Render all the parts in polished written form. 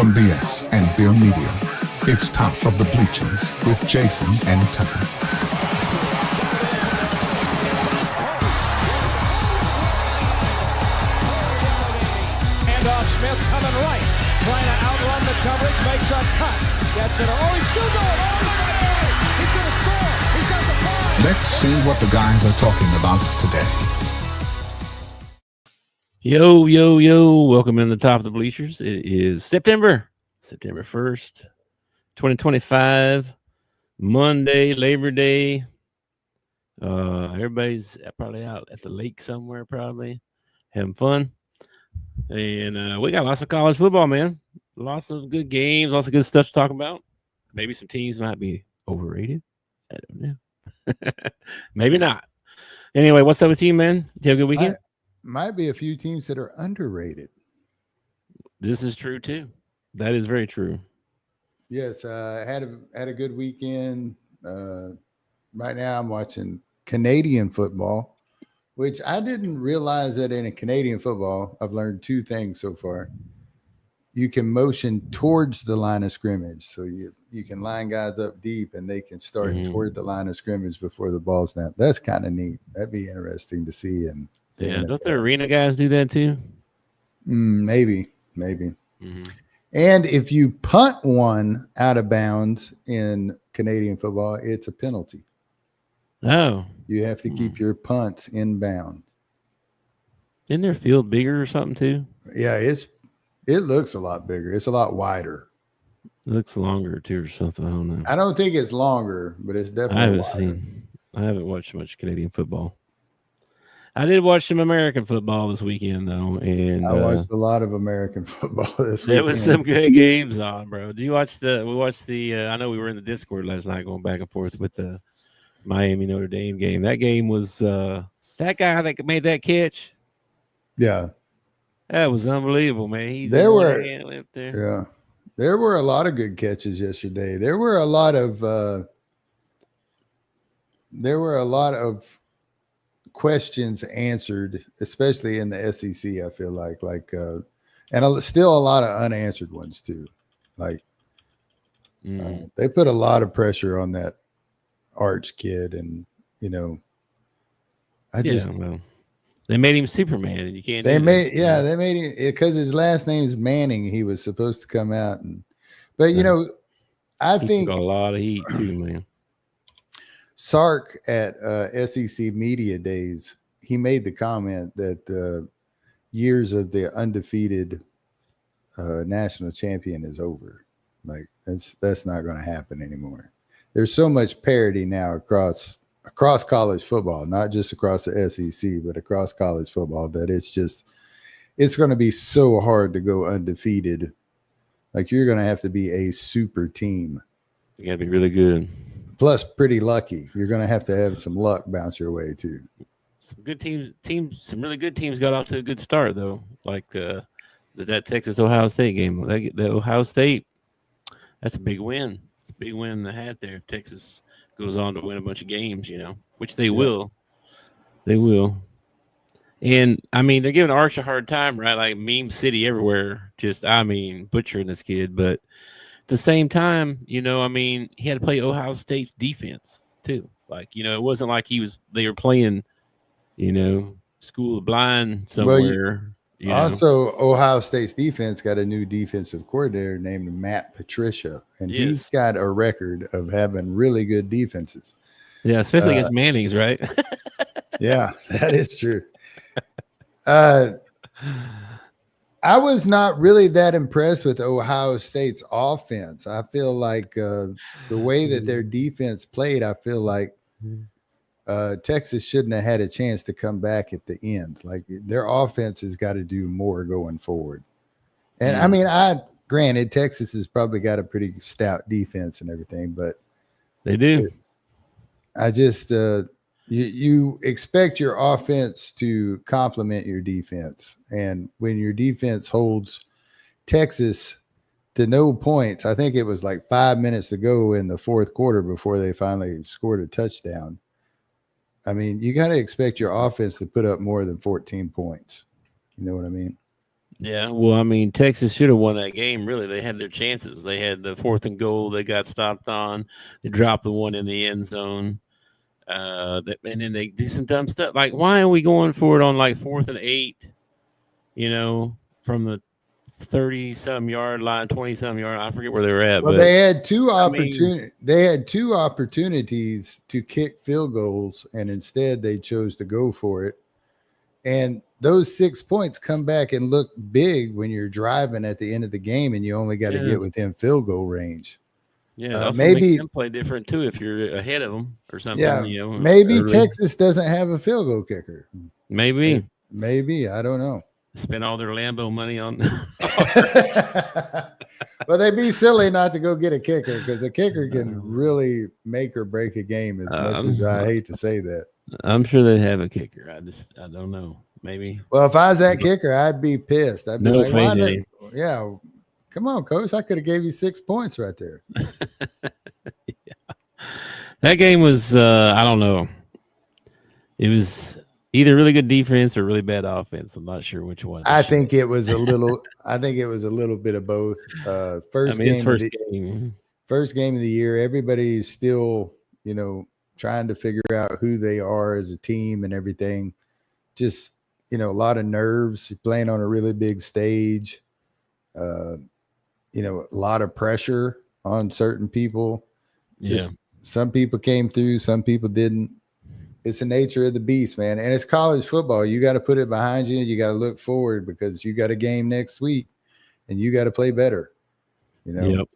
from BS and Beer Media, it's Top of the Bleachers with Jason and Tucker. Smith coming right, trying to outrun the coverage, makes a cut, gets it. Oh, he's still going. Oh, look at that. He's going to score. He's got the ball. Let's see what the guys are talking about today. Yo. Welcome in the Top of the Bleachers. It is September 1st, 2025, Monday, Labor Day. Everybody's probably out at the lake somewhere, probably having fun. And we got lots of college football, man. Lots of good games, lots of good stuff to talk about. Maybe some teams might be overrated. I don't know. Maybe not. Anyway, what's up with you, man? Did you have a good weekend? Might be a few teams that are underrated. This is true, too. That is very true. Yes, I had a good weekend. Right now I'm watching Canadian football, which I didn't realize that in a Canadian football, I've learned two things so far. You can motion towards the line of scrimmage. So you can line guys up deep and they can start toward the line of scrimmage before the ball snap. That's kind of neat. That'd be interesting to see. And don't the arena guys do that too? Maybe. Mm-hmm. And if you punt one out of bounds in Canadian football, it's a penalty. Oh. You have to keep your punts inbound. Isn't their field bigger or something too? Yeah, it looks a lot bigger. It's a lot wider. It looks longer too or something. I don't know. I don't think it's longer, but it's definitely wider. I haven't watched much Canadian football. I did watch some American football this weekend though, and I watched a lot of American football this weekend. There was some good games on, bro. Did you watch we watched the I know we were in the Discord last night going back and forth with the Miami Notre Dame game. That game was that guy that made that catch. Yeah, that was unbelievable, man. There were a lot of good catches yesterday. There were a lot of questions answered, especially in the SEC. I feel and still a lot of unanswered ones too. They put a lot of pressure on that Arch kid, and they made him Superman, and you can't. They made him because his last name's Manning. He was supposed to come out, I think got a lot of heat too, man. Sark at SEC Media Days, he made the comment that the years of the undefeated national champion is over. That's not going to happen anymore. There's so much parity now across college football, not just across the SEC, but across college football, that it's going to be so hard to go undefeated. You're going to have to be a super team. You got to be really good. Plus, pretty lucky. You're going to have some luck bounce your way too. Some good teams, some really good teams got off to a good start though. Like that Texas Ohio State game. The Ohio State, that's a big win. It's a big win in the hat there. Texas goes on to win a bunch of games, which they will. They will. And I mean, they're giving Arch a hard time, right? Like meme city everywhere. Butchering this kid, but. At the same time, he had to play Ohio State's defense too. It wasn't like they were playing, School of Blind somewhere. Also, Ohio State's defense got a new defensive coordinator named Matt Patricia, and he's got a record of having really good defenses. Yeah, especially against Manning's, right? Yeah, that is true. I was not really that impressed with Ohio State's offense. I feel like the way that their defense played, I feel like Texas shouldn't have had a chance to come back at the end. Their offense has got to do more going forward. And granted, Texas has probably got a pretty stout defense and everything, but they do. I just you expect your offense to complement your defense. And when your defense holds Texas to no points, I think it was 5 minutes to go in the fourth quarter before they finally scored a touchdown. I mean, you got to expect your offense to put up more than 14 points. You know what I mean? Yeah, well, I mean, Texas should have won that game. Really, they had their chances. They had the 4th and goal. They got stopped on. They dropped the one in the end zone. And then they do some dumb stuff. Like, why are we going for it on like 4th and 8? You know, from the 30-some yard line, 20-some yard. I forget where they were at. Well, but they had two I mean, opportunities to kick field goals, and instead they chose to go for it. And those 6 points come back and look big when you're driving at the end of the game and you only got to get within field goal range. Yeah, it also maybe makes them play different too if you're ahead of them or something. Yeah, you know, maybe early. Texas doesn't have a field goal kicker. Maybe I don't know. Spend all their Lambo money on. But they'd be silly not to go get a kicker, because a kicker can really make or break a game. As much as I hate to say that, I'm sure they have a kicker. I don't know. Maybe. Well, if I was that kicker, I'd be pissed. I'd be No like, faith in him. yeah, come on, coach. I could have gave you 6 points right there. Yeah. That game was, I don't know. It was either really good defense or really bad offense. I'm not sure which one. I think it was a little bit of both. First game of the year, everybody's still, trying to figure out who they are as a team and everything. Just, a lot of nerves, playing on a really big stage. A lot of pressure on certain people. Just some people came through, some people didn't. It's the nature of the beast, man. And it's college football. You got to put it behind you. You got to look forward, because you got a game next week and you got to play better. Yep.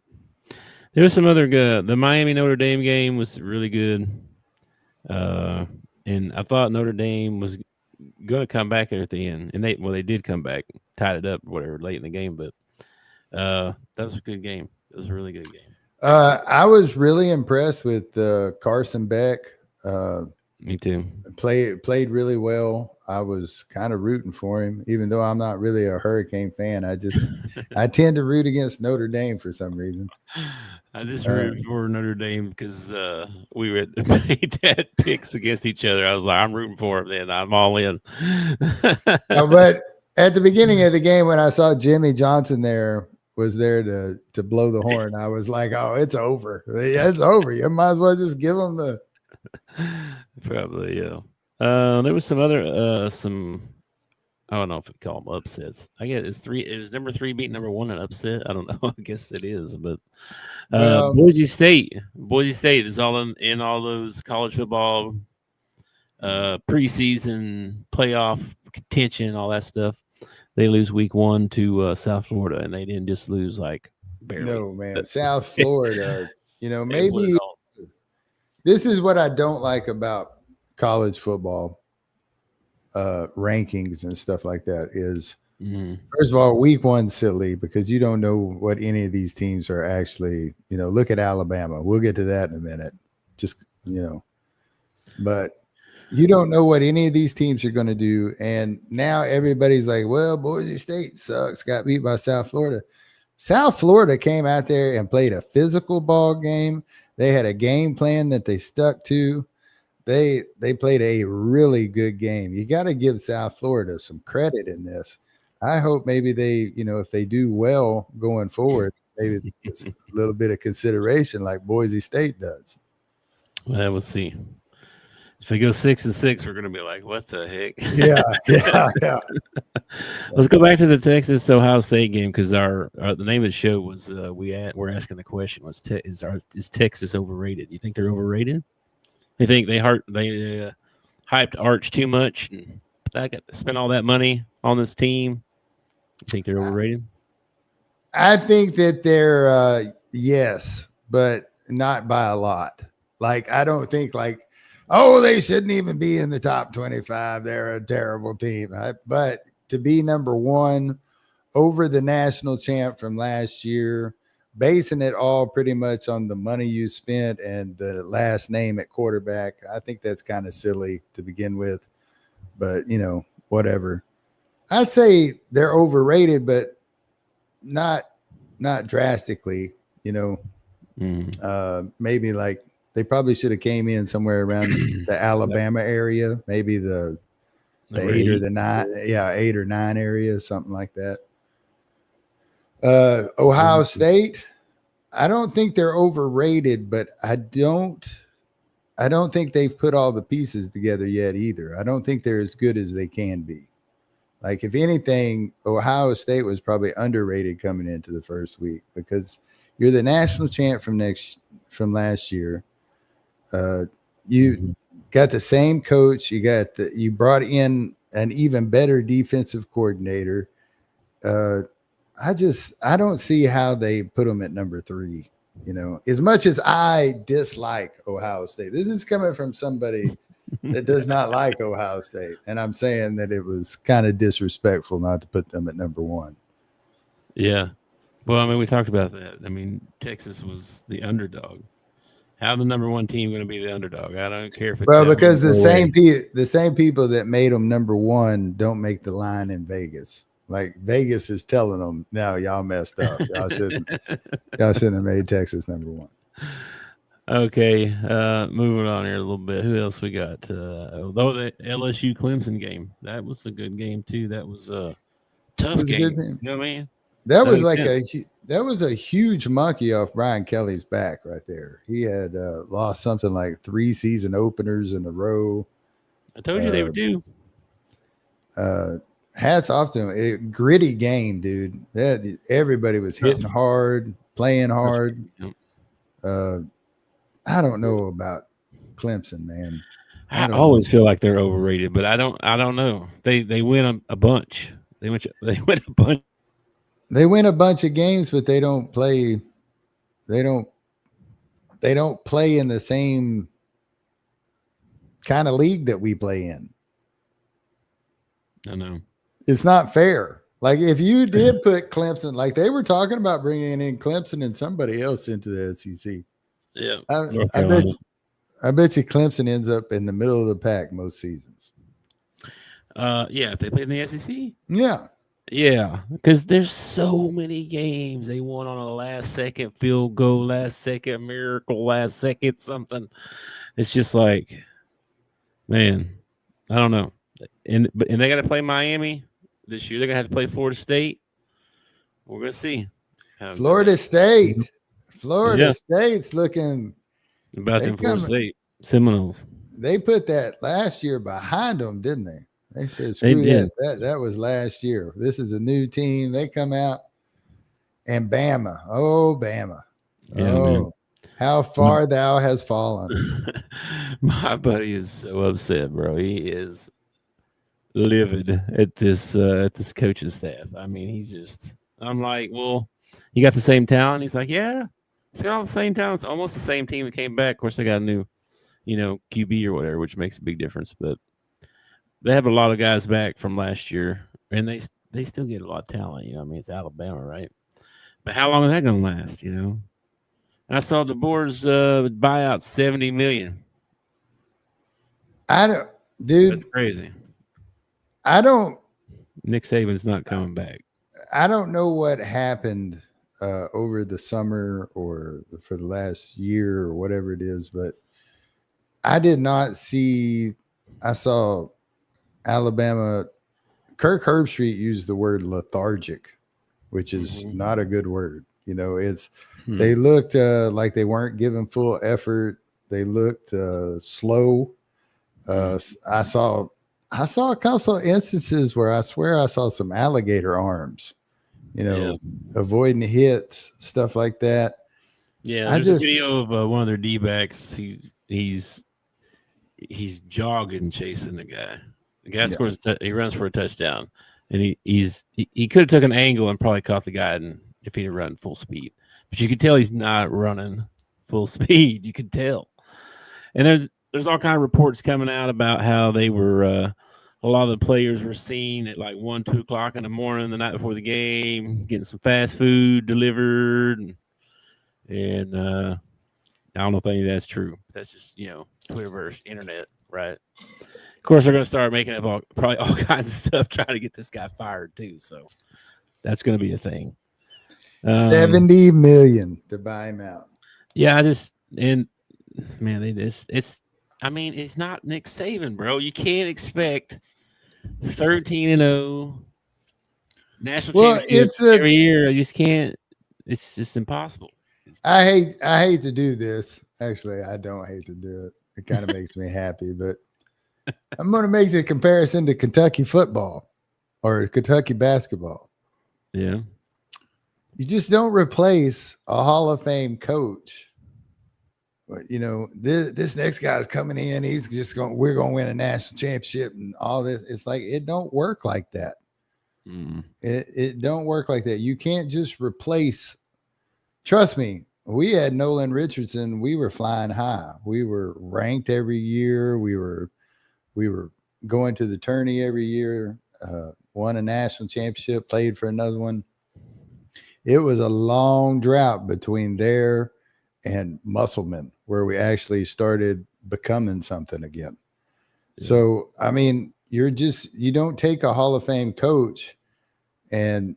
There was some other good. The Miami Notre Dame game was really good. And I thought Notre Dame was going to come back at the end. And they did come back, tied it up, whatever, late in the game. But that was a good game. It was a really good game. I was really impressed with Carson Beck. Me too. Played really well. I was kind of rooting for him, even though I'm not really a Hurricane fan. I tend to root against Notre Dame for some reason. I just rooted for Notre Dame because we made that picks against each other. I was like, I'm rooting for him. Then I'm all in. But at the beginning of the game, when I saw Jimmy Johnson was there to blow the horn, I was like, oh, it's over. Yeah, it's over. You might as well just give them the. Probably, yeah. There was some other I don't know if we call them upsets. I guess it was number 3 beat number 1 an upset. I don't know. I guess it is, but Boise State is all in all those college football preseason playoff contention, all that stuff. They lose week 1 to South Florida, and they didn't just lose like barely. No, man, South Florida. Maybe this is what I don't like about college football rankings and stuff like that is, first of all, week 1 silly, because you don't know what any of these teams are actually, look at Alabama. We'll get to that in a minute. Just, but you don't know what any of these teams are going to do. And now everybody's like, well, Boise State sucks, got beat by South Florida. South Florida came out there and played a physical ball game. They had a game plan that they stuck to. They played a really good game. You got to give South Florida some credit in this. I hope maybe they, if they do well going forward, maybe it's a little bit of consideration like Boise State does. Well, we'll see. If they go 6-6, we're going to be like, what the heck? Yeah. Let's go back to the Texas Ohio State game, because the name of the show was we're asking the question was is Texas overrated? You think they're overrated? You think they hyped Arch too much and spent all that money on this team? You think they're overrated? I think that they're yes, but not by a lot. Like, I don't think they shouldn't even be in the top 25. They're a terrible team. But to be number 1 over the national champ from last year, basing it all pretty much on the money you spent and the last name at quarterback, I think that's kind of silly to begin with. But, whatever. I'd say they're overrated, but not drastically, maybe like they probably should have came in somewhere around the Alabama area, maybe the 8 or the 9, 8 or 9 area, something like that. Ohio State, I don't think they're overrated, but I don't think they've put all the pieces together yet either. I don't think they're as good as they can be. Like, if anything, Ohio State was probably underrated coming into the first week because you're the national champ from last year. You got the same coach. You brought in an even better defensive coordinator. I don't see how they put them at number 3. As much as I dislike Ohio State, this is coming from somebody that does not like Ohio State. And I'm saying that it was kind of disrespectful not to put them at number 1. Yeah. Well, I mean, we talked about that. I mean, Texas was the underdog. How the number 1 team going to be the underdog? I don't care if it's because the same people that made them number 1 don't make the line in Vegas. Like, Vegas is telling them, no, y'all messed up. Y'all shouldn't have made Texas number 1. Okay, moving on here a little bit. Who else we got? The LSU Clemson game. That was a good game too. That was a tough game. You know what I mean? That was a huge monkey off Brian Kelly's back right there. He had lost something like 3 season openers in a row. I told you they were due. Hats off to him. Gritty game, dude. Everybody was hitting hard, playing hard. I don't know about Clemson, man. I always feel like they're overrated, but I don't know. They win a bunch. They win a bunch. They win a bunch of games, but they don't play. They don't play in the same kind of league that we play in. I know. It's not fair. Like, if you did put Clemson, like they were talking about bringing in Clemson and somebody else into the SEC. Yeah. I bet you Clemson ends up in the middle of the pack most seasons. Yeah, if they play in the SEC. Yeah. Yeah, because there's so many games they won on a last-second field goal, last-second miracle, last-second something. It's just like, man, I don't know. And they got to play Miami this year. They're gonna have to play Florida State. We're gonna see. Florida State's looking about them Florida State Seminoles. They put that last year behind them, didn't they? They said, screw that. That was last year. This is a new team. They come out and Bama. Oh, Bama. Yeah, man. How far thou has fallen. My buddy is so upset, bro. He is livid at this coaching staff. I mean, I'm like, well, you got the same talent? He's like, yeah. It's got all the same talent. It's almost the same team that came back. Of course, they got a new, QB or whatever, which makes a big difference. But they have a lot of guys back from last year, and they still get a lot of talent. I mean, it's Alabama, right? But how long is that going to last? I saw the boards buy out $70 million. That's crazy. Nick Saban's not coming back. I don't know what happened over the summer or for the last year or whatever it is, but I did not see. I saw Alabama. Kirk Herbstreit used the word lethargic, which is not a good word. They looked like they weren't giving full effort. They looked slow. I saw a couple of instances where I swear I saw some alligator arms, avoiding hits, stuff like that. Yeah, there's a video of one of their D-backs. He's jogging, chasing the guy. The guy scores. He runs for a touchdown, and he could have took an angle and probably caught the guy, and if he'd run full speed. But you could tell he's not running full speed. You could tell. And there's all kind of reports coming out about how they were a lot of the players were seen at like 1, 2 o'clock in the morning the night before the game, getting some fast food delivered, and I don't know if any of that's true. That's just Twitterverse, internet, right? Of course, they're going to start making up probably all kinds of stuff trying to get this guy fired too. So that's going to be a thing. $70 million to buy him out. Yeah, it's not Nick Saban, bro. You can't expect 13-0, national Well, championship every year. I just can't. It's just impossible. I hate to do this. Actually, I don't hate to do it. It kind of makes me happy, but I'm going to make the comparison to Kentucky football or Kentucky basketball. Yeah. You just don't replace a Hall of Fame coach. You know, this next guy's coming in. We're going to win a national championship and all this. It's like, it don't work like that. It don't work like that. You can't just replace. Trust me, we had Nolan Richardson. We were flying high. We were ranked every year. We were going to the tourney every year. Won a national championship. Played for another one. It was a long drought between there and Musselman, where we actually started becoming something again. Yeah. So, I mean, you don't take a Hall of Fame coach and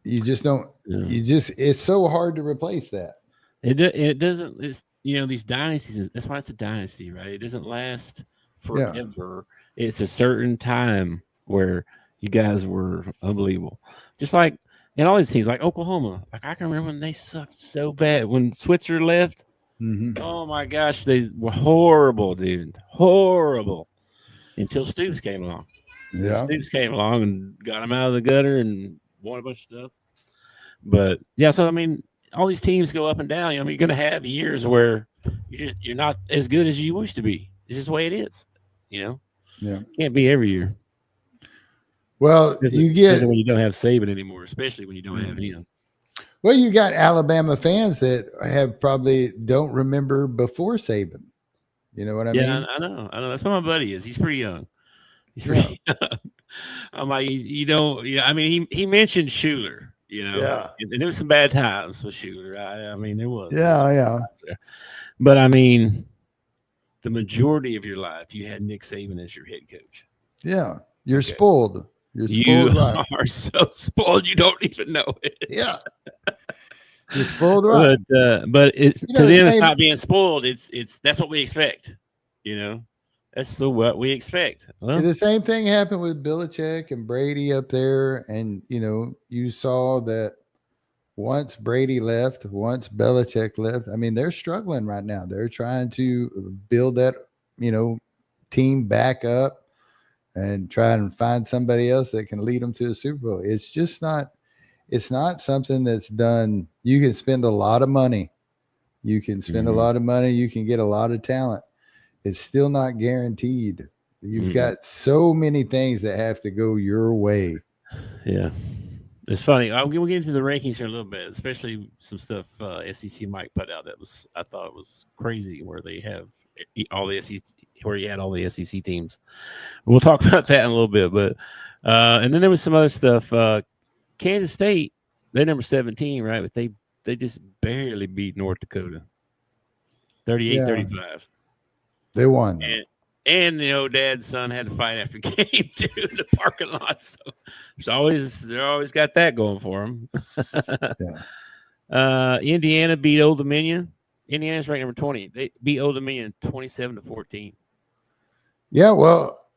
you just don't, it's so hard to replace that. It doesn't, it's, these dynasties, that's why it's a dynasty, right? It doesn't last forever. Yeah. It's a certain time where you guys were unbelievable. Just like, and all these teams, like Oklahoma, like I can remember when they sucked so bad. When Switzer left, oh my gosh, they were horrible, dude. Horrible. Until Stoops came along. Yeah. Stoops came along and got him out of the gutter and won a bunch of stuff. But yeah, so I mean, all these teams go up and down. You're going to have years where you're not as good as you used to be. It's just the way it is. Yeah. Can't be every year. Well, you get when you don't have Saban anymore, especially when you don't have him. Well, you got Alabama fans that probably don't remember before Saban. You know what I mean? Yeah, I know. That's what my buddy is. He's pretty young. Young. I'm like, you don't. I mean, he mentioned Schuler. And there was some bad times with Schuler. I mean, there was. Yeah. But I mean, the majority of your life, you had Nick Saban as your head coach. Yeah, you're spoiled. You're spoiled. You are so spoiled, you don't even know it. Yeah, you're spoiled, right? But it's to them, it's not being spoiled. It's that's what we expect. That's what we expect. Well, the same thing happened with Belichick and Brady up there, and you saw that once Brady left, once Belichick left. I mean, they're struggling right now. They're trying to build that team back up and try and find somebody else that can lead them to the Super Bowl. It's just not. It's not something that's done. You can spend a lot of money. You can spend a lot of money. You can get a lot of talent. It's still not guaranteed. You've got so many things that have to go your way. Yeah. It's funny. We'll get into the rankings here a little bit, especially some stuff SEC Mike put out I thought it was crazy, where they have all the SEC, where you had all the SEC teams. We'll talk about that in a little bit, but and then there was some other stuff. Kansas State, they're number 17, right? But they just barely beat North Dakota, 38-35. They won. And Dad's son had to fight after game too in the parking lot. So they're always got that going for them. Indiana beat Old Dominion. Indiana's ranked number 20. They beat Old Dominion 27-14. Yeah, well,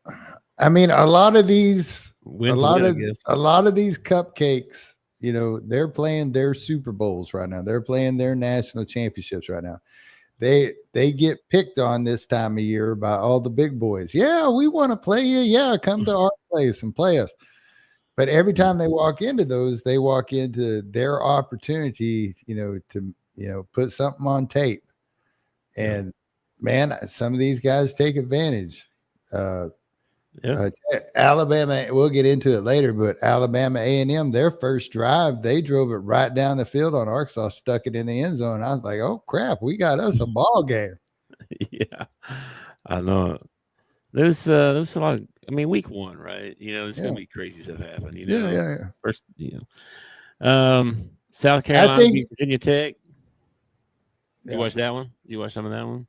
I mean, a lot of these cupcakes, they're playing their Super Bowls right now. They're playing their national championships right now. They get picked on this time of year by all the big boys. Yeah, we want to play you. Yeah, come to our place and play us. But every time they walk into those, they walk into their opportunity, to put something on tape. And man, some of these guys take advantage. Alabama, we'll get into it later, but Alabama A&M, their first drive, they drove it right down the field on Arkansas, stuck it in the end zone. I was like, oh crap, we got us a ball game. Yeah, I know. There's a lot of, week one, right? There's gonna be crazy stuff happen. Yeah. First, South Carolina beat Virginia Tech. You watch that one? You watch some of that one?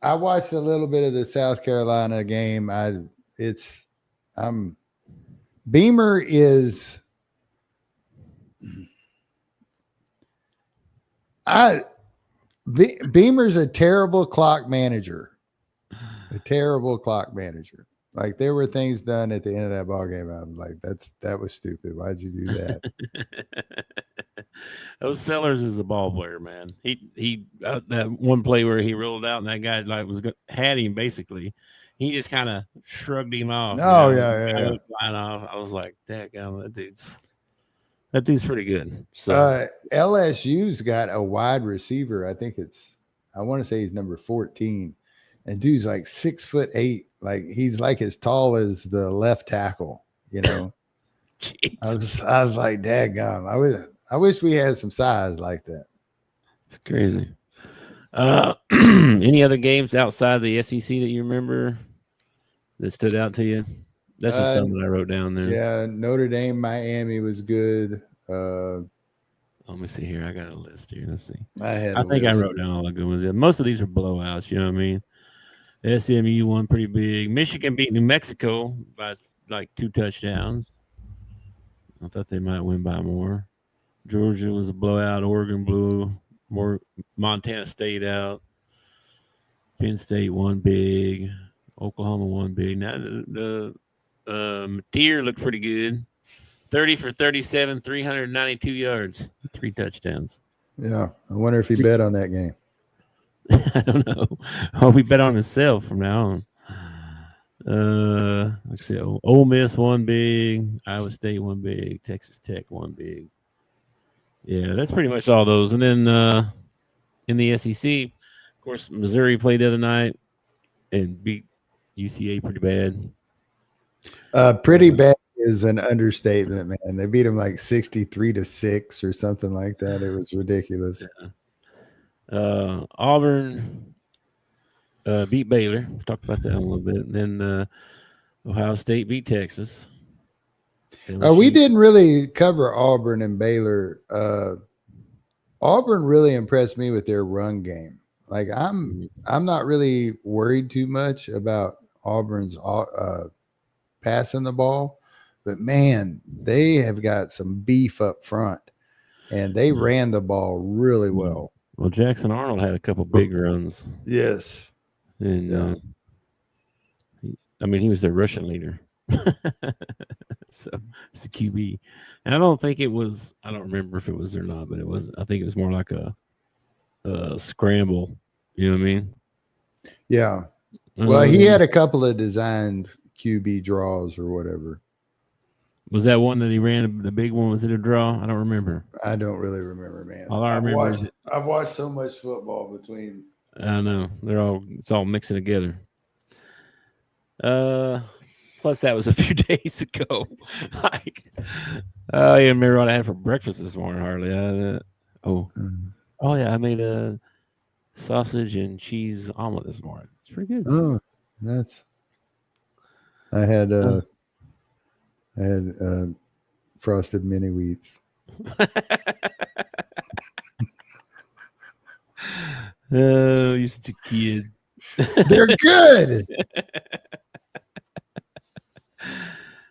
I watched a little bit of the South Carolina game. Beamer is Beamer's a terrible clock manager. Like there were things done at the end of that ball game. I'm like, that was stupid. Why'd you do that? Those Sellers is a ball player, man. He that one play where he rolled out and that guy like had him basically. He just kind of shrugged him off. Oh, You know? yeah, yeah, I yeah. was flying off. I was like, "Dadgum, that dude's pretty good." So LSU's got a wide receiver. I want to say he's number 14. And dude's like 6'8". Like he's like as tall as the left tackle, you know. I was like, dadgum. I wish we had some size like that. It's crazy. Any other games outside the SEC that you remember that stood out to you? That's just something I wrote down there. Yeah, Notre Dame, Miami was good. Let me see here. I got a list here. Let's see. I think I wrote down all the good ones. Yeah, most of these are blowouts. You know what I mean? SMU won pretty big. Michigan beat New Mexico by like 2 touchdowns. I thought they might win by more. Georgia was a blowout. Oregon blew Montana State out. Penn State won big. Oklahoma won big. Now the Mateer looked pretty good. 30 for 37, 392 yards, 3 touchdowns. Yeah, I wonder if he bet on that game. I don't know. Oh, we bet on himself from now on. Let's see. Ole Miss won big. Iowa State won big. Texas Tech won big. Yeah, that's pretty much all those. And then in the SEC, of course, Missouri played the other night and beat UCA pretty bad. Pretty bad is an understatement, man. They beat them like 63-6 or something like that. It was ridiculous. Yeah. Auburn beat Baylor. We talked about that a little bit. And then Ohio State beat Texas. We didn't really cover Auburn and Baylor. Auburn really impressed me with their run game. Like I'm not really worried too much about Auburn's passing the ball, but man, they have got some beef up front, and they ran the ball really well. Well, Jackson Arnold had a couple big runs. Yes, and he was their rushing leader. So it's a QB, and I don't think it was. I don't remember if it was or not, but it was. I think it was more like a scramble. You know what I mean? Yeah. Well, he had a couple of designed QB draws or whatever. Was that one that he ran? The big one, was it a draw? I don't remember. I don't really remember, man. All I remember is I've watched so much football between. I know it's all mixing together. Plus that was a few days ago. Like, I didn't remember what I had for breakfast this morning. Hardly. Oh yeah, I made a sausage and cheese omelet this morning. It's pretty good. Oh, I had frosted mini wheats. Oh, you're such a kid. They're good.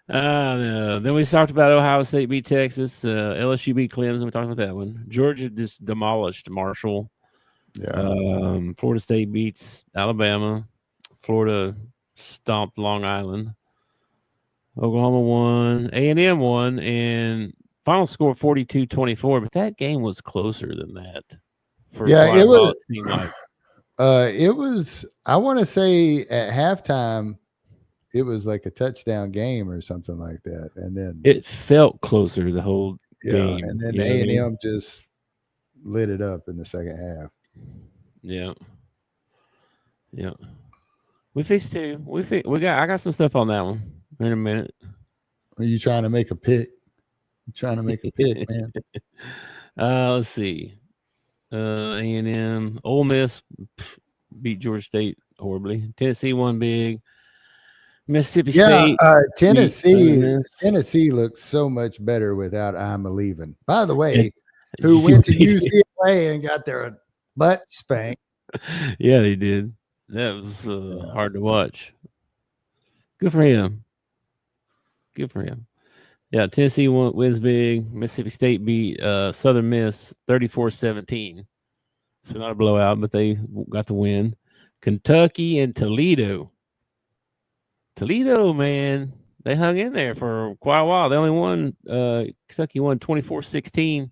Then we talked about Ohio State beat Texas. LSU beat Clemson. We talked about that one. Georgia just demolished Marshall. Yeah. Florida State beats Alabama. Florida stomped Long Island. Oklahoma won. A&M won. And final score 42-24. But that game was closer than that. It was. It seemed like. It was. I want to say at halftime, it was like a touchdown game or something like that, and then it felt closer the whole game. And then A&M just lit it up in the second half. Yeah. We fixed two. I got some stuff on that one in a minute. Are you trying to make a pick? Man. Let's see. A&M, Ole Miss beat Georgia State horribly. Tennessee won big. Mississippi State. Tennessee looks so much better without I'm leaving. By the way, who went to UCLA and got their butt spanked. Yeah, they did. That was hard to watch. Good for him. Yeah, Tennessee wins big. Mississippi State beat Southern Miss 34-17. So not a blowout, but they got the win. Kentucky and Toledo. Toledo, man, they hung in there for quite a while. They only won. Kentucky won 24-16.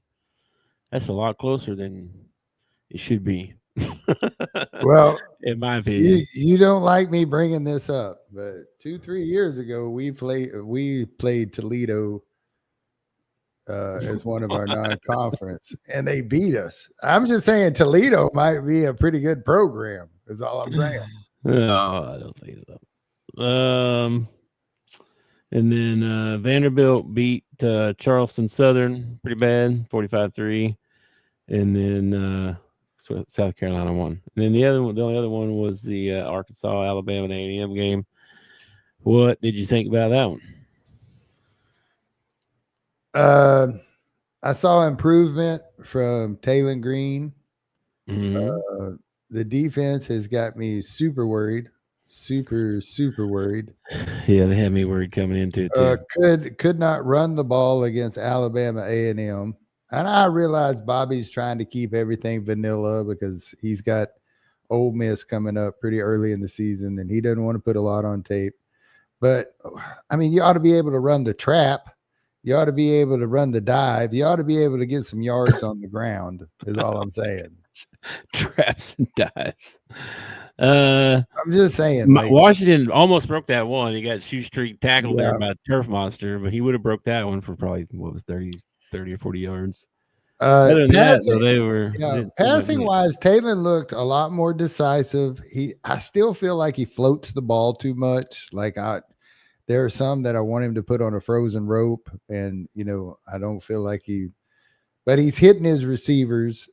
That's a lot closer than it should be. Well, in my opinion. you don't like me bringing this up, but 2-3 years ago we played Toledo as one of our non-conference, and they beat us. I'm just saying Toledo might be a pretty good program. Is all I'm saying. No, I don't think so. And then Vanderbilt beat Charleston Southern pretty bad, 45-3. And then South Carolina won. And then the only other one was the Arkansas Alabama and A&M game. What did you think about that one? I saw improvement from Taylor Green. Mm-hmm. The defense has got me super worried. Super worried. Yeah, they had me worried coming into it too. Could not run the ball against Alabama A&M. And I realize Bobby's trying to keep everything vanilla because he's got Ole Miss coming up pretty early in the season, and he doesn't want to put a lot on tape. But, I mean, you ought to be able to run the trap. You ought to be able to run the dive. You ought to be able to get some yards on the ground is all I'm saying. Traps and dives. I'm just saying. Washington almost broke that one. He got shoestring tackled there by a turf monster, but he would have broke that one for probably, 30 or 40 yards. Passing wise, Taylor looked a lot more decisive. I still feel like he floats the ball too much. There are some that I want him to put on a frozen rope, and I don't feel like but he's hitting his receivers.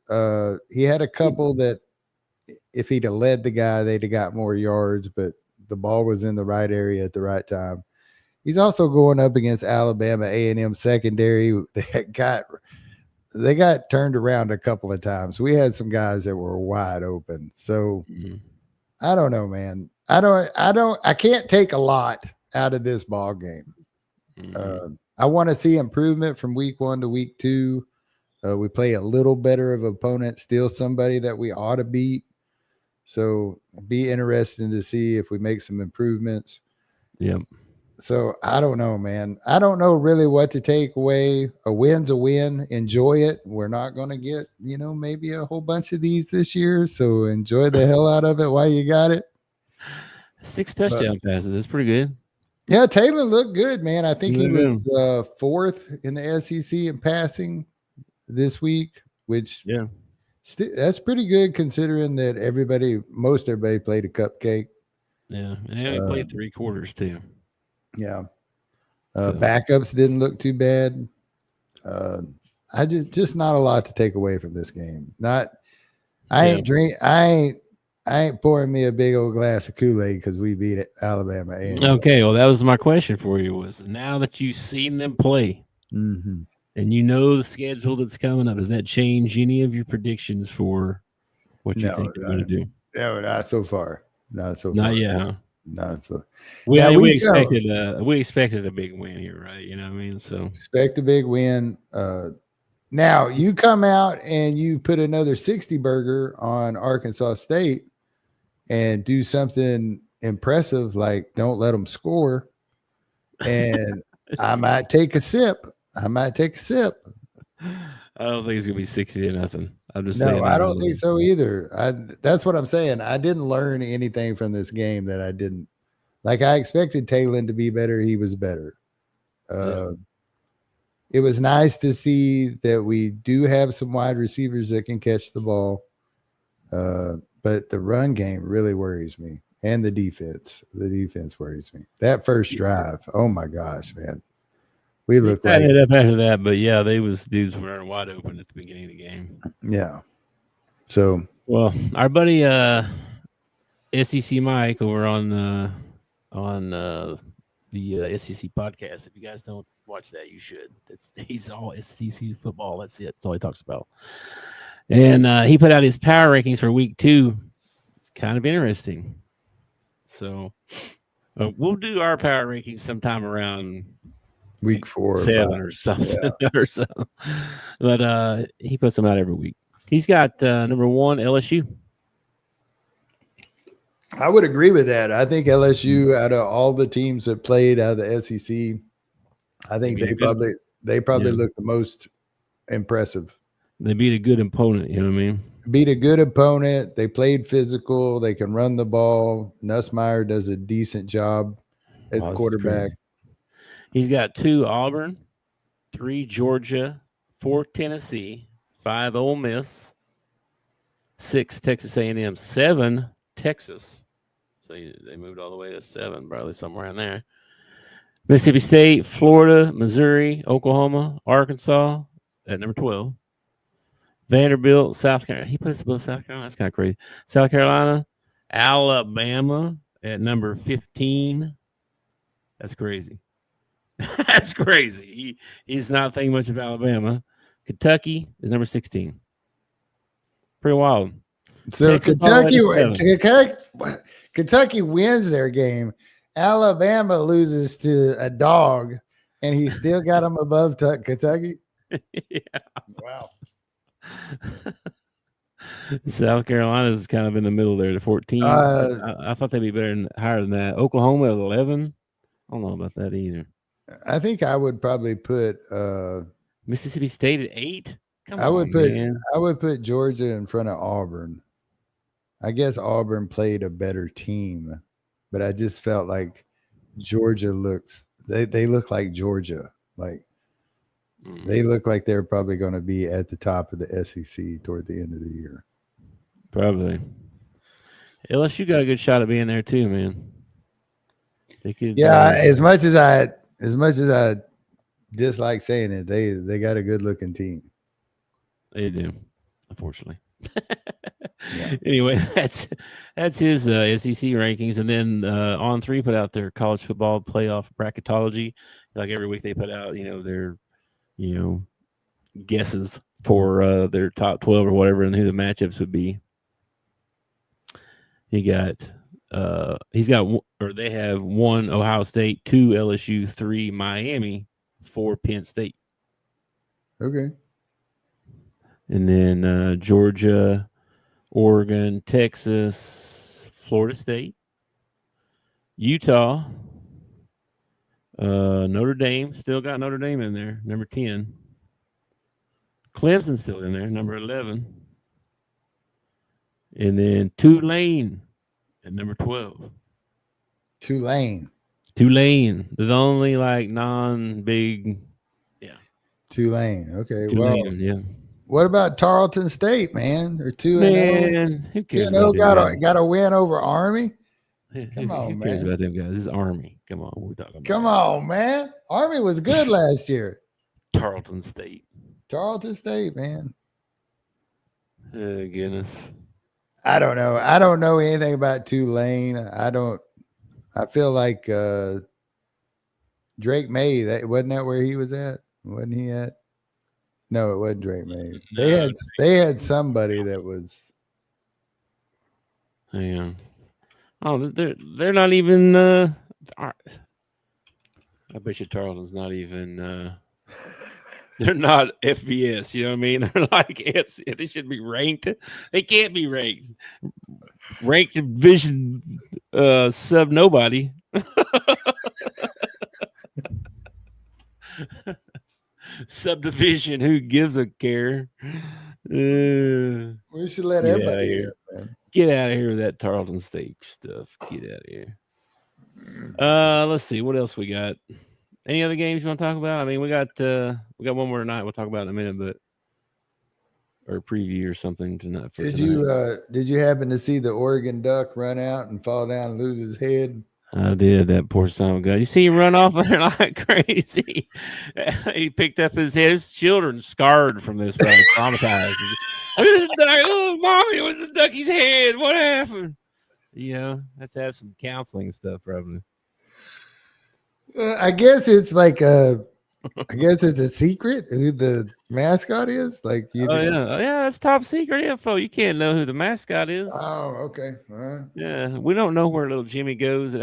He had a couple that if he'd have led the guy, they'd have got more yards, but the ball was in the right area at the right time. He's also going up against Alabama A&M secondary. They got turned around a couple of times. We had some guys that were wide open. So I don't know, man. I can't take a lot out of this ball game. I want to see improvement from week 1 to week 2. We play a little better of opponent, still somebody that we ought to beat. So be interesting to see if we make some improvements. Yep. So I don't know, man. I don't know really what to take away. A win's a win. Enjoy it. We're not going to get, maybe a whole bunch of these this year. So enjoy the hell out of it while you got it. 6 touchdown passes. That's pretty good. Yeah, Taylor looked good, man. I think he was 4th in the SEC in passing this week, which that's pretty good considering that most everybody played a cupcake. Yeah, and they only played 3 quarters too. Yeah. Backups didn't look too bad. I just not a lot to take away from this game. I ain't pouring me a big old glass of Kool-Aid because we beat Alabama. Okay, well, that was my question for you. Was now that you've seen them play, and the schedule that's coming up, does that change any of your predictions for what you think they're going to do? No, not so far. Not yet, huh? Not so. We expected a big win here, right? You know what I mean? So expect a big win. Now you come out and you put another 60 burger on Arkansas State and do something impressive, like don't let them score. And I might take a sip. I don't think it's gonna be 60-0. I'm just saying. No, I don't think so either. That's what I'm saying. I didn't learn anything from this game that I didn't. Like I expected Taylor to be better. He was better. It was nice to see that we do have some wide receivers that can catch the ball. But the run game really worries me. And the defense. The defense worries me. That first drive, oh my gosh, man. We looked like it up after that, but yeah, dudes were wide open at the beginning of the game. Yeah. So our buddy SEC Mike over on the SEC podcast. If you guys don't watch that, you should. He's all SEC football. That's it. That's all he talks about. And he put out his power rankings for week 2. It's kind of interesting. So we'll do our power rankings sometime around week 4 or 7 or something. Or so. But he puts them out every week. He's got number 1 LSU. I would agree with that. I think LSU, out of all the teams that played out of the SEC, I think they probably look the most impressive. They beat a good opponent. You know what I mean? Beat a good opponent. They played physical. They can run the ball. Nussmeier does a decent job as quarterback. He's got 2 Auburn, 3 Georgia, 4 Tennessee, 5 Ole Miss, 6 Texas A&M, 7 Texas. So they moved all the way to 7, probably somewhere in there. Mississippi State, Florida, Missouri, Oklahoma, Arkansas at number 12. Vanderbilt, South Carolina. He put us above South Carolina. That's kind of crazy. South Carolina, Alabama at number 15. That's crazy. That's crazy. He's not thinking much of Alabama. Kentucky is number 16. Pretty wild. So Kentucky wins their game. Alabama loses to a dog, and he still got them above Kentucky. Yeah. Wow. South Carolina's kind of in the middle there to 14. I thought they'd be higher than that. Oklahoma at 11. I don't know about that either. I think I would probably put Mississippi State at 8. I would put Georgia in front of Auburn. I guess Auburn played a better team, but I just felt like Georgia they look like Georgia. Like they look like they're probably going to be at the top of the SEC toward the end of the year. Probably. LSU got a good shot at being there too, man. They could. Yeah, as much as I dislike saying it, they got a good looking team. They do, unfortunately. Yeah. Anyway, that's his SEC rankings, and then On3 put out their college football playoff bracketology. Like every week, they put out their guesses for their top 12 or whatever, and who the matchups would be. They have 1 Ohio State, 2 LSU, 3 Miami, 4 Penn State. Okay. And then Georgia, Oregon, Texas, Florida State, Utah, Notre Dame, still got Notre Dame in there, number 10. Clemson's still in there, number 11. And then Tulane at number 12. Tulane, the only non-big, yeah. Tulane, okay. Tulane, well, yeah. What about Tarleton State, man? They're 2-0. Man, who cares? 2-0 got a win over Army. Come on, who cares man. about them guys? This is Army. Come on, we're talking about. Come on, man. Army was good last year. Tarleton State, man. Oh, goodness. I don't know. I don't know anything about Tulane. I feel like Drake May. Wasn't that where he was at? Wasn't he at? No, it wasn't Drake May. They had somebody that was. Hang on. Oh, they're not even. I bet you Tarleton's not even. They're not FBS. You know what I mean? They're like they should be ranked. They can't be ranked. Ranked division sub nobody. Subdivision, who gives a care? We should let everybody here. Get out of here with that Tarleton State stuff. Get out of here. Let's see what else we got. Any other games you want to talk about? I mean, we got one more tonight. We'll talk about in a minute, or preview or something tonight. Did you happen to see the Oregon Duck run out and fall down and lose his head? I did. That poor son of a gun. You see him run off there like crazy. He picked up his head. His children scarred from this, probably traumatized. Oh, mommy, it was the ducky's head. What happened? Let's have some counseling and stuff, probably. I guess it's it's a secret who the mascot is. That's top secret info. You can't know who the mascot is. Oh, okay. All right. Yeah, we don't know where little Jimmy goes.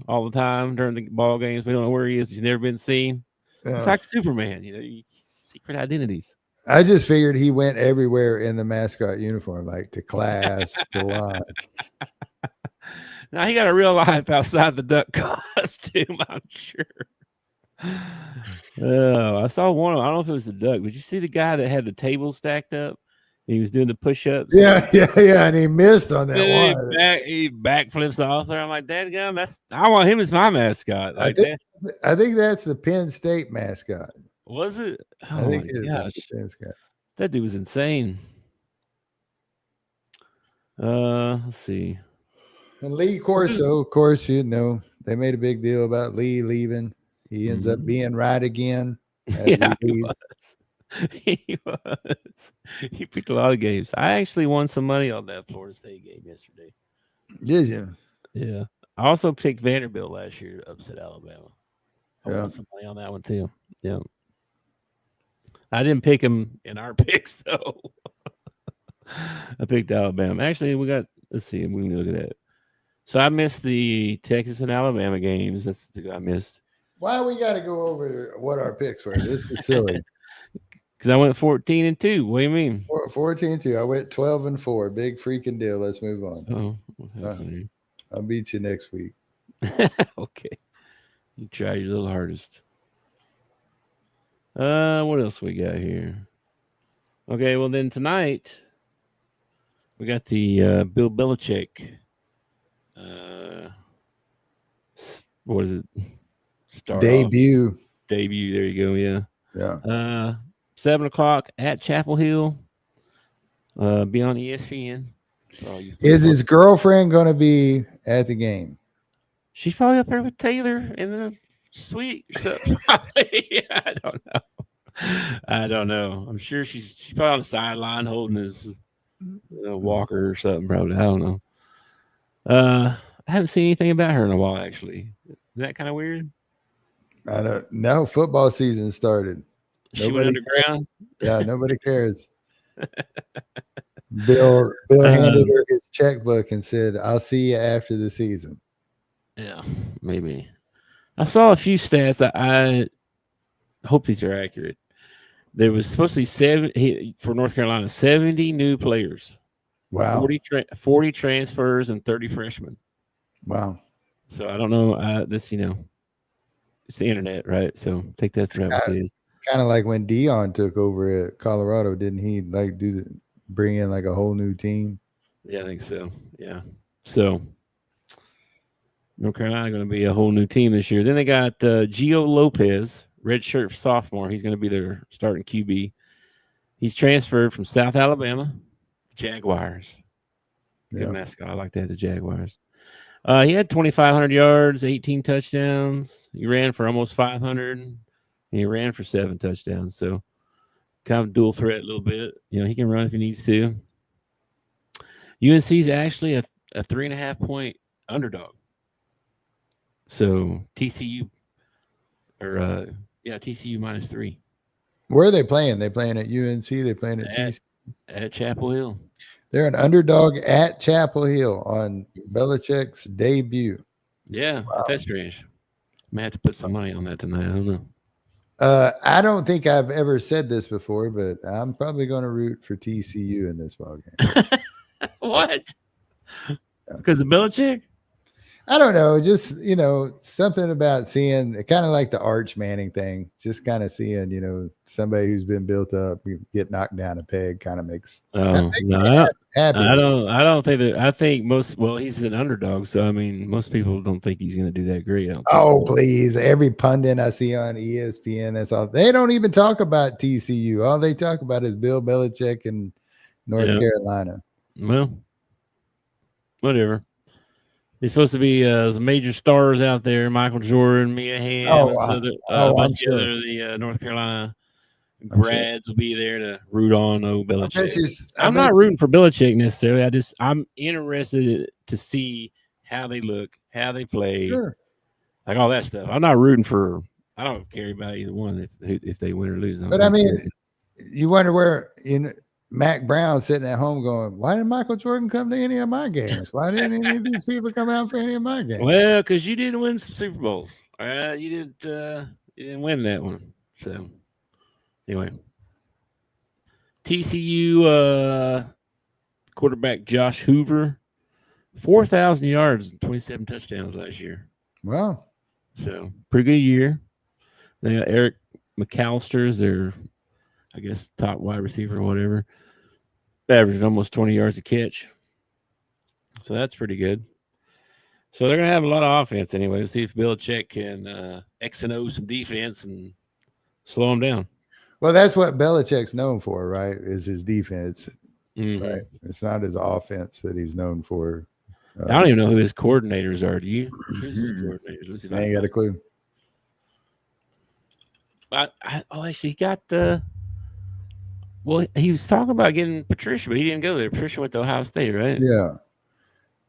All the time during the ball games. We don't know where he is. He's never been seen. It's like Superman. Secret identities. I just figured he went everywhere in the mascot uniform, like to class, to lunch. Now he got a real life outside the duck costume, I'm sure. Oh, I saw one. I don't know if it was the duck, but you see the guy that had the table stacked up? He was doing the push-ups. Yeah, and he missed on that one. He backflips off there. I'm like, dadgum, I want him as my mascot. Like I think that's the Penn State mascot. Was it? Oh I think my gosh, the mascot. that dude was insane. Let's see. And Lee Corso, of course, they made a big deal about Lee leaving. He ends up being right again. Yeah, he was. He was. He picked a lot of games. I actually won some money on that Florida State game yesterday. Did you? Yeah. I also picked Vanderbilt last year to upset Alabama. I won some money on that one too. Yeah. I didn't pick him in our picks though. I picked Alabama. Actually, let's see, we can look at that. So I missed the Texas and Alabama games. That's the I missed. Why we got to go over what our picks were? This is silly. Because I went 14-2. What do you mean? 14-2. I went 12-4. Big freaking deal. Let's move on. Oh, I'll beat you next week. Okay. You try your little hardest. What else we got here? Okay, well then tonight we got the Bill Belichick. What is it? Debut. There you go. Yeah. Yeah. 7:00 at Chapel Hill. Be on ESPN. Is his girlfriend going to be at the game? She's probably up there with Taylor in the suite or something. I don't know. I'm sure she's probably on the sideline holding his walker or something. Probably. I don't know. I haven't seen anything about her in a while. Actually, is that kind of weird? I don't know. Football season started. She went underground. Yeah, nobody cares. Bill handed her his checkbook and said, "I'll see you after the season." Yeah, maybe. I saw a few stats. I hope these are accurate. There was supposed to be for North Carolina, 70 new players. Wow. 40 transfers and 30 freshmen. Wow. So I don't know. It's the internet, right? So take that for what it is. Kind of like when Dion took over at Colorado, didn't he? Like bring in like a whole new team? Yeah, I think so. Yeah. So North Carolina going to be a whole new team this year. Then they got Gio Lopez, redshirt sophomore. He's going to be their starting QB. He's transferred from South Alabama, Jaguars. Good mascot. I like that, the Jaguars. He had 2,500 yards, 18 touchdowns. He ran for almost 500, and he ran for 7 touchdowns. So kind of dual threat a little bit. He can run if he needs to. UNC is actually a 3.5-point underdog. So TCU TCU -3. Where are they playing? They playing at UNC? They playing at TCU? At Chapel Hill. They're an underdog at Chapel Hill on Belichick's debut. Yeah, wow. That's strange. May have to put some money on that tonight. I don't know. I don't think I've ever said this before, but I'm probably going to root for TCU in this ballgame. What? Because of Belichick? I don't know. Just, something about seeing kind of like the Arch Manning thing, just kind of seeing, somebody who's been built up get knocked down a peg kind of makes no, happy. I don't think that. I think he's an underdog. So, I mean, most people don't think he's going to do that great. Please. Every pundit I see on ESPN, that's all. They don't even talk about TCU. All they talk about is Bill Belichick and North Carolina. Well, whatever. There's supposed to be some major stars out there: Michael Jordan, Mia Hamm, a bunch of the North Carolina grads will be there to root on Belichick. I'm not rooting for Belichick necessarily. I'm interested to see how they look, how they play, like all that stuff. I'm not rooting for. I don't care about either one if they win or lose. But I mean, you wonder where Mac Brown sitting at home going, why didn't Michael Jordan come to any of my games? Why didn't any of these people come out for any of my games? Well, because you didn't win some Super Bowls. All right, you didn't win that one. So anyway, TCU quarterback Josh Hoover 4,000 yards and 27 touchdowns last year. Wow. So pretty good year. They got Eric McAllister's their, I guess, top wide receiver or whatever. Averaged almost 20 yards a catch. So that's pretty good. So they're going to have a lot of offense anyway. We'll see if Belichick can X and O some defense and slow them down. Well, that's what Belichick's known for, right? Is his defense. Mhm. Right. It's not his offense that he's known for. I don't even know who his coordinators are. Do you? Who's his coordinators? Let's see if I ain't got a clue. Actually, he got the. Well, he was talking about getting Patricia, but he didn't go there. Patricia went to Ohio State, right? Yeah.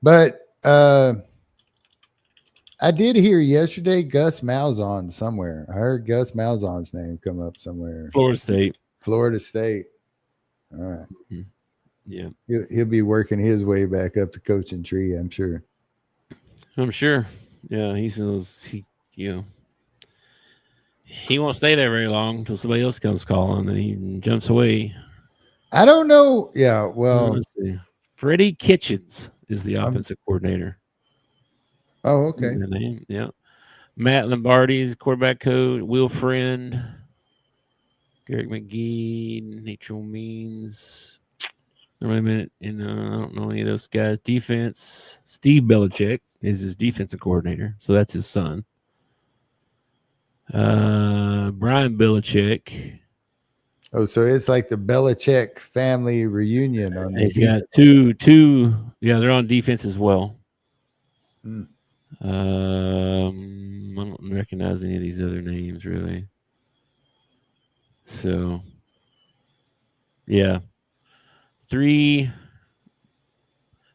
But I did hear yesterday Gus Malzahn somewhere. I heard Gus Malzahn's name come up somewhere. Florida State. Florida State. All right. Mm-hmm. Yeah. He'll be working his way back up the coaching tree, I'm sure. I'm sure. Yeah, he won't stay there very long until somebody else comes calling, and he jumps away. I don't know. Yeah, well, let's see. Freddie Kitchens is the offensive coordinator. Oh, okay. The name, yeah. Matt Lombardi's quarterback coach. Will Friend, Garrick McGee, Nacho Means. Wait a minute, and I don't know any of those guys. Defense. Steve Belichick is his defensive coordinator, so that's his son. Brian Belichick. Oh, so it's like the Belichick family reunion on the He's got two. Yeah, they're on defense as well. Hmm. I don't recognize any of these other names really. So, yeah, three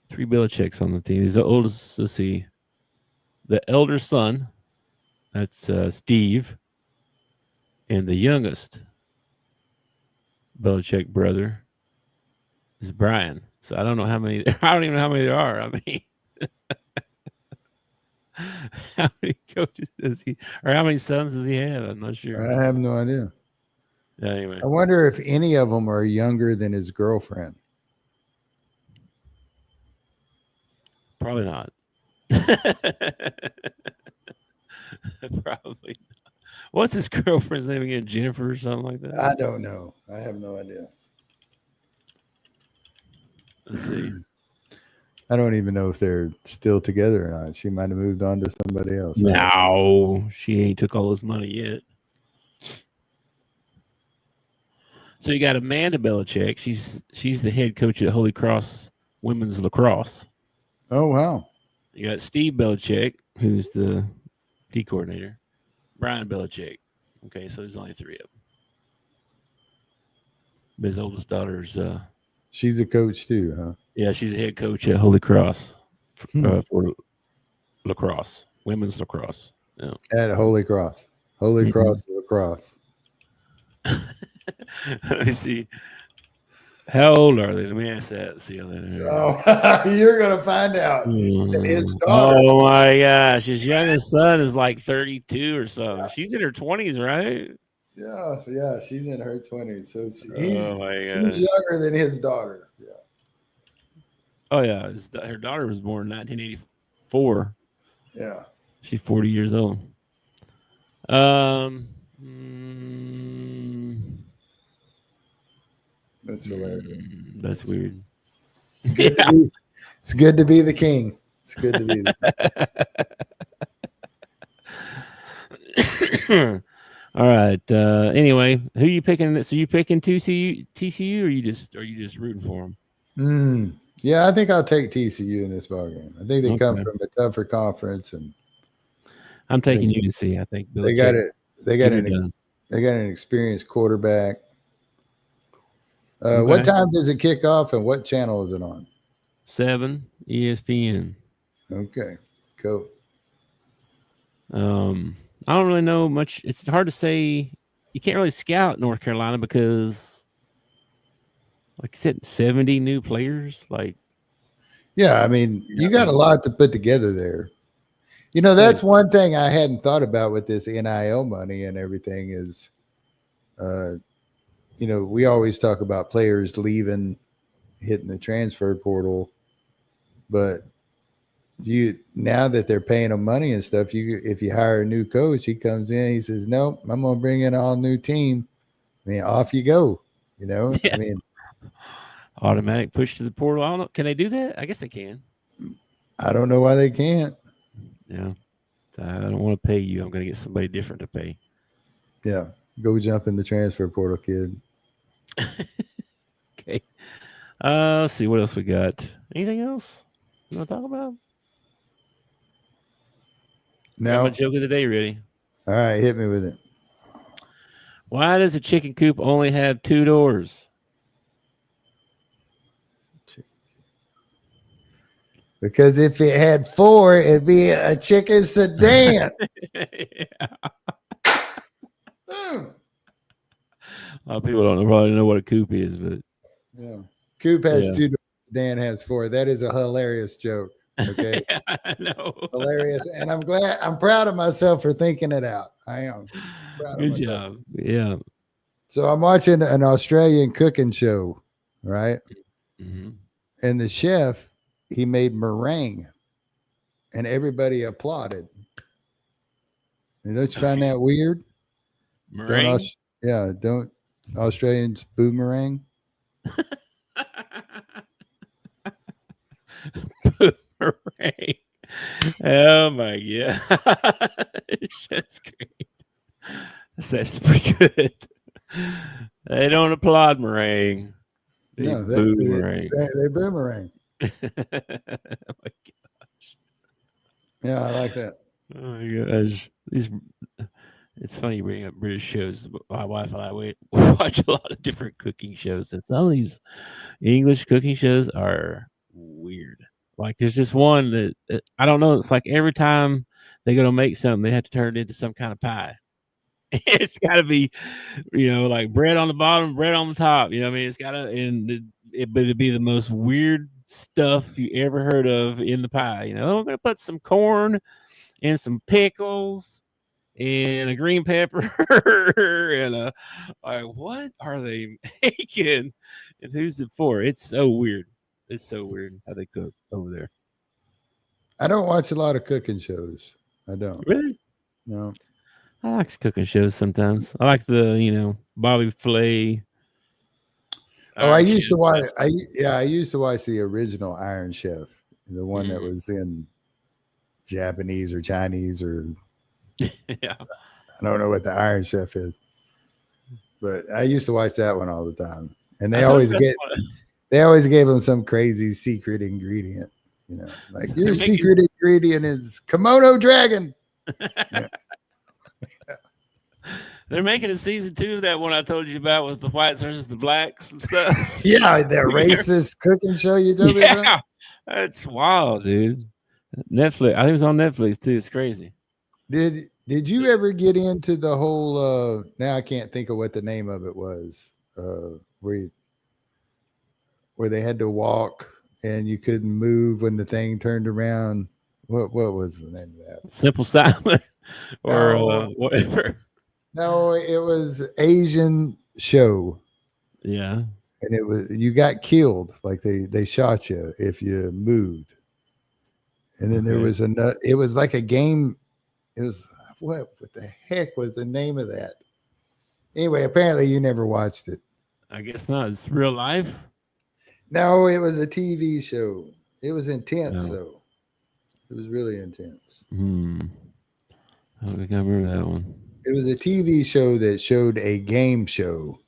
Belichicks on the team. He's the oldest. Let's see, the elder son. That's Steve, and the youngest Belichick brother is Brian. So I don't know how many. I don't even know how many there are. I mean, how many coaches does he, or how many sons does he have? I'm not sure. I have no idea. Anyway, I wonder if any of them are younger than his girlfriend. probably not. Probably not. What's his girlfriend's name again? Jennifer or something like that? I don't know. I have no idea. Let's see. I don't even know if they're still together or not. She might have moved on to somebody else. No, she ain't took all his money yet. So you got Amanda Belichick. She's the head coach at Holy Cross Women's Lacrosse. Oh, wow. You got Steve Belichick, who's the D coordinator. Brian Belichick. Okay, so there's only three of them. But his oldest daughter's she's a coach too, huh? yeah, she's a head coach at Holy Cross for lacrosse, women's lacrosse. Yeah. At Holy Cross. Holy Cross Lacrosse. Let me see. How old are they? Let me ask that. See how that. Oh, you're gonna find out. His daughter. Oh my gosh, his youngest son is like 32 or something. She's in her 20s, right? Yeah, she's in her 20s. So she's younger than his daughter. Yeah. Oh yeah, her daughter was born in 1984. Yeah. She's 40 years old. That's hilarious. That's weird. It's good to be the king. It's good to be the All right. Anyway, who are you picking? So you picking TCU, or you just rooting for them? Yeah, I think I'll take TCU in this ballgame. I think they come from a tougher conference, and I'm taking UNC. I think they got it. They got an experienced quarterback. What time does it kick off, and what channel is it on? 7 ESPN. Okay, cool. I don't really know much. It's hard to say. You can't really scout North Carolina because, like you said, 70 new players. Like, yeah, I mean, you got a lot to put together there. You know, that's one thing I hadn't thought about with this NIL money and everything is, you know, we always talk about players leaving, hitting the transfer portal, but now that they're paying him money and stuff, if you hire a new coach, he comes in, he says, "Nope, I'm gonna bring in an all new team." I mean, off you go. Yeah. I mean, Automatic push to the portal. I don't know. Can they do that? I guess they can. I don't know why they can't. Yeah. I don't want to pay you. I'm going to get somebody different to pay. Yeah, go jump in the transfer portal, kid. Okay. Let's see what else we got. Anything else you want to talk about? Got No. my joke of the day ready. All right, hit me with it. Why does a chicken coop only have 2 doors? Because if it had 4, it'd be a chicken sedan. Yeah. A lot of people probably know what a coop is, but Yeah. Coop has Yeah. 2 doors. Dan has 4. That is a hilarious joke. Okay. yeah, I know. Hilarious. And I'm proud of myself for thinking it out. I am proud of Good myself. job. Yeah. So I'm watching an Australian cooking show, right? Mm-hmm. And the chef, he made meringue and everybody applauded. And don't you find that weird? Meringue. Don't Australians boomerang? Meringue. Oh my god. That's great. That's pretty good. They don't applaud meringue. They No, boo meringue. they boomerang. Oh my gosh. Yeah, I like that. Oh my gosh. It's funny you bring up British shows. My wife and I we watch a lot of different cooking shows, and some of these English cooking shows are weird. Like there's just one that I don't know. It's like every time they go to make something, they have to turn it into some kind of pie. It's got to be, like bread on the bottom, bread on the top. I mean, it's got to, and it'd be the most weird stuff you ever heard of in the pie. I'm going to put some corn and some pickles and a green pepper and what are they making and who's it for? It's so weird. It's so weird how they cook over there. I don't watch a lot of cooking shows. I don't. Really? No. I like cooking shows sometimes. I like the, Bobby Flay. I used to watch. I used to watch the original Iron Chef, the one that was in Japanese or Chinese or. Yeah. I don't know what the Iron Chef is, but I used to watch that one all the time, and they always gave them some crazy secret ingredient. Like your secret ingredient is kimono dragon. Yeah. They're making a season 2 of that one I told you about with the whites versus the blacks and stuff. Yeah, the racist cooking show you told me about. Yeah, that's wild, dude. Netflix. I think it was on Netflix too. It's crazy. Did you ever get into the whole? Now I can't think of what the name of it was. Where they had to walk and you couldn't move when the thing turned around. What was the name of that? Simple Silent or whatever. No, it was Asian show. Yeah. And you got killed. Like they shot you if you moved. And then there was another. It was like a game. It was what the heck was the name of that? Anyway, apparently you never watched it. I guess not. It's real life. No, it was a TV show. It was intense though. It was really intense. I don't think I remember that one. It was a TV show that showed a game show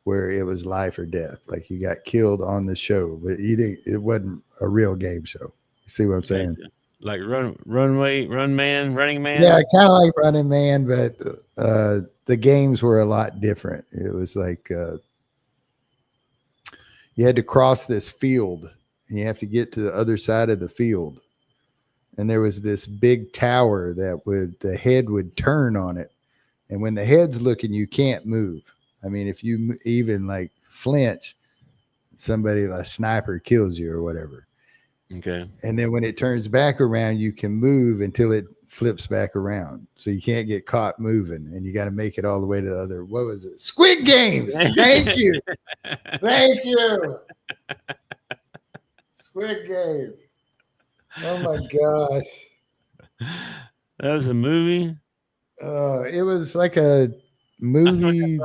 where it was life or death. Like you got killed on the show, but it wasn't a real game show. You see what I'm saying? Like Running Man. Yeah, kind of like Running Man, but the games were a lot different. It was like you had to cross this field and you have to get to the other side of the field. And there was this big tower that the head would turn on it. And when the head's looking, you can't move. I mean, if you even like flinch, somebody, a sniper kills you or whatever. Okay. And then when it turns back around, you can move until it flips back around. So you can't get caught moving. And you got to make it all the way to the other. What was it? Squid Games. Thank you. Thank you. Squid Games. Oh my gosh. That was a movie. It was like a I feel like movie.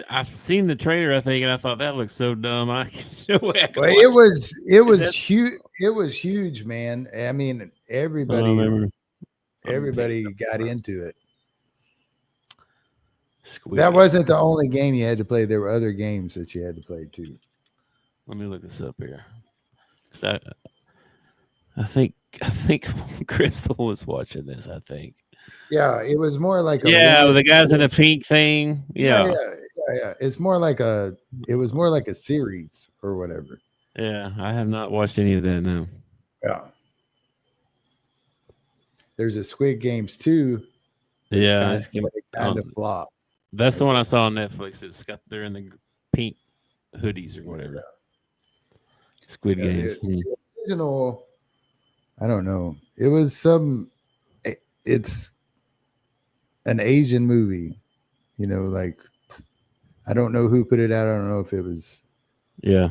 I've seen the trailer, I think, and I thought that looked so dumb. I no way I could Well, watch it Is was that- huge. It was huge, man. I mean, I don't everybody remember. everybody got into it. Squid That Game. wasn't the only game you had to play. There were other games that you had to play too. Let me look this up here. 'Cause I think Crystal was watching this. I think. Yeah, it was more like a Yeah, limited- the guys in the pink thing. Yeah, yeah. It's more like it was more like a series or whatever. yeah. I have not watched any of that. No. Yeah. There's a Squid Games 2. Yeah, Kind of flop. that's the one I saw on Netflix. It's got they're in the pink hoodies or whatever. Squid Yeah, Games. the original, I don't know. It was it's an Asian movie, like I don't know who put it out. I don't know if it was Yeah.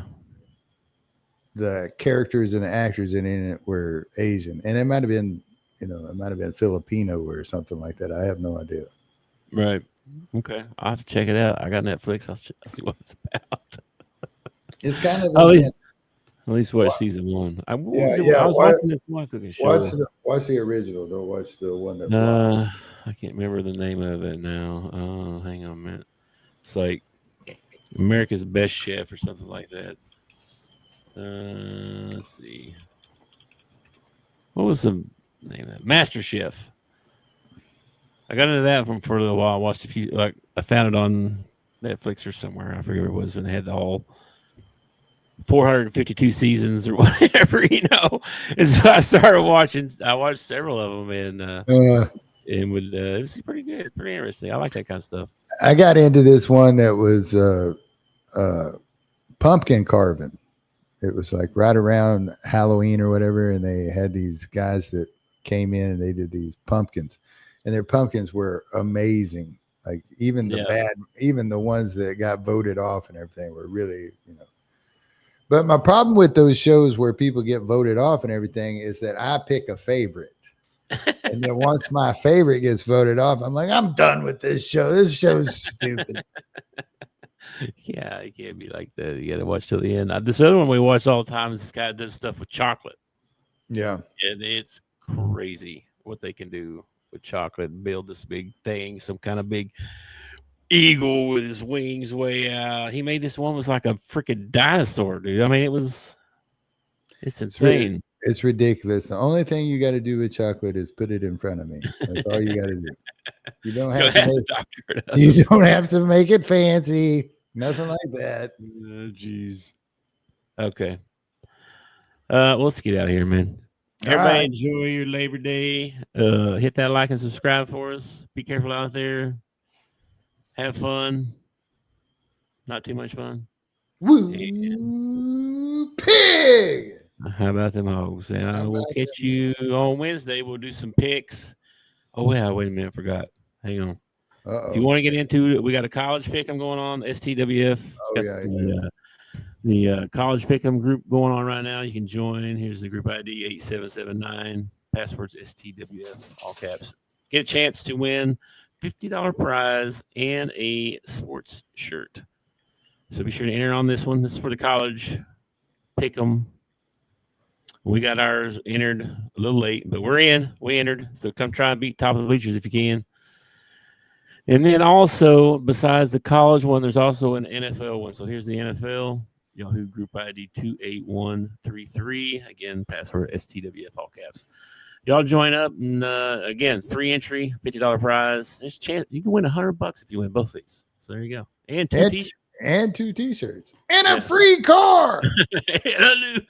the characters and the actors in it were Asian, and it might have been, it might have been Filipino or something like that. I have no idea. Right. Okay. I'll have to check it out. I got Netflix. I'll see what it's about. It's kind of Oh, intense. At least watch season 1. I Yeah, was watching this one cooking show. Watch the original. Don't watch the one that flopped. I can't remember the name of it now. Oh, hang on a minute. It's like America's Best Chef or something like that. Let's see. What was the name of that? Master Chef. I got into that for a little while. I watched a few. Like I found it on Netflix or somewhere. I forget where it was when they had the whole 452 seasons or whatever, And so I started watching. I watched several of them, and it was pretty good. It's pretty interesting. I like that kind of stuff. I got into this one that was pumpkin carving. It was like right around Halloween or whatever, and they had these guys that came in and they did these pumpkins, and their pumpkins were amazing. Like even the ones that got voted off and everything were really, But my problem with those shows where people get voted off and everything is that I pick a favorite. And then once my favorite gets voted off, I'm like, I'm done with this show. This show's stupid. Yeah, it can't be like that. You got to watch till the end. This other one we watch all the time is this guy does stuff with chocolate. Yeah. And it's crazy what they can do with chocolate and build this big thing, some kind of big eagle with his wings way out. He made this one was like a freaking dinosaur, dude. I mean, it's insane. It's ridiculous. The only thing you got to do with chocolate is put it in front of me. That's all you got to do. You don't have you don't have to make it fancy. Nothing like that. Oh, jeez. Okay. Let's get out of here, man. Everybody right. enjoy your Labor Day. Hit that like and subscribe for us. Be careful out there. Have fun. Not too much fun. Woo pig. How about them hoes? And we'll catch you on Wednesday. We'll do some picks. Oh, yeah. Wait a minute. I forgot. Hang on. If you want to get into it, we got a college pick 'em going on, STWF. The college pick 'em group going on right now. You can join. Here's the group ID 8779. Passwords STWF, all caps. Get a chance to win $50 prize and a sports shirt. So be sure to enter on this one. This is for the college pick 'em. We got ours entered a little late, but we're in. We entered. So come try and beat Top of the Bleachers if you can. And then also, besides the college one, there's also an NFL one. So here's the NFL. Yahoo Group ID 28133. Again, password STWF, all caps. Y'all join up. And again, free entry, $50 prize. There's a chance you can win $100 if you win both of these. So there you go. And two t-shirts. And 2 t-shirts. And a free car. And a new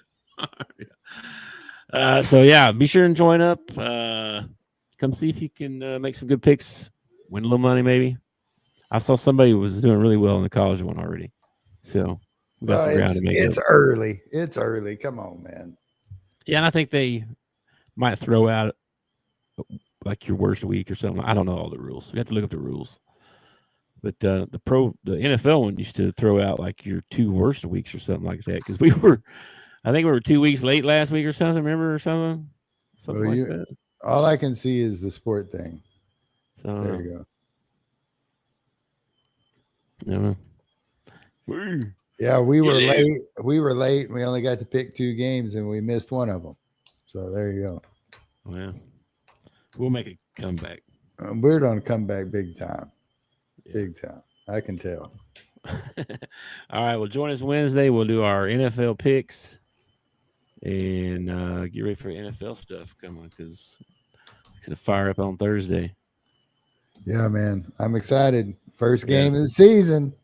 so yeah, be sure and join up. Come see if you can make some good picks, win a little money maybe. I saw somebody was doing really well in the college one already, so we got some ground to make. It's early. It's early. Come on, man. Yeah, and I think they might throw out like your worst week or something. I don't know all the rules. You have to look up the rules. But the NFL one used to throw out like your 2 worst weeks or something like that because I think we were 2 weeks late last week or something. Remember or something? something like that. All I can see is the sport thing. So, There you go. Yeah, we were late. We were late. And we only got to pick 2 games, and we missed one of them. So there you go. Well, we'll make a comeback. We're going to come back big time. Yeah. Big time. I can tell. All right. Well, join us Wednesday. We'll do our NFL picks and get ready for NFL stuff coming because it's going to fire up on Thursday. Yeah, man. I'm excited. First game of the season.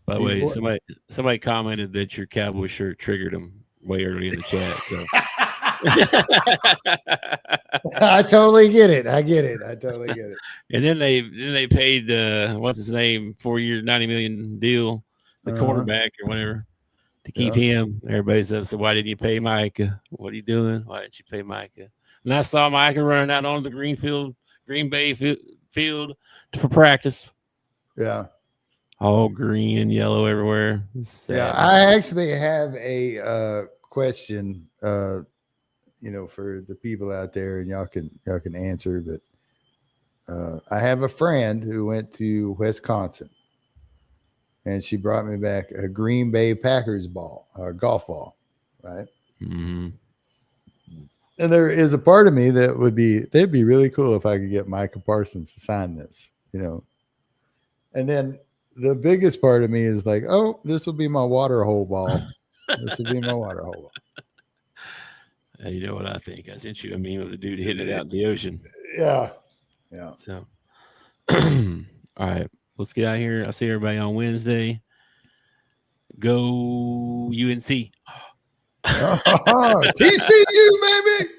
By the way, somebody commented that your cowboy shirt triggered them way early in the chat. So I totally get it. I totally get it. And then they paid what's his name, 4 years, $90 million deal, the cornerback or whatever, to keep him. Everybody's up. So why didn't you pay Micah? What are you doing? Why didn't you pay Micah? And I saw Micah running out on the Green Bay field for practice. Yeah. All green and yellow everywhere. Yeah, I actually have a question, for the people out there, and y'all can answer. But I have a friend who went to Wisconsin, and she brought me back a Green Bay Packers golf ball, right? Mm-hmm. And there is a part of me that they'd be really cool if I could get Micah Parsons to sign this, And then the biggest part of me is like, oh, this will be my water hole ball. This will be my water hole ball. Hey, you know what I think? I sent you a meme of the dude hitting it out in the ocean. Yeah. Yeah. So, all right, let's get out of here. I'll see everybody on Wednesday. Go UNC. TCU, baby.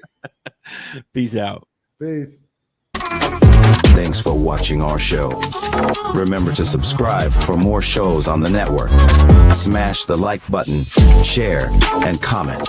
Peace out. Peace. Thanks for watching our show. Remember to subscribe for more shows on the network. Smash the like button, share, and comment.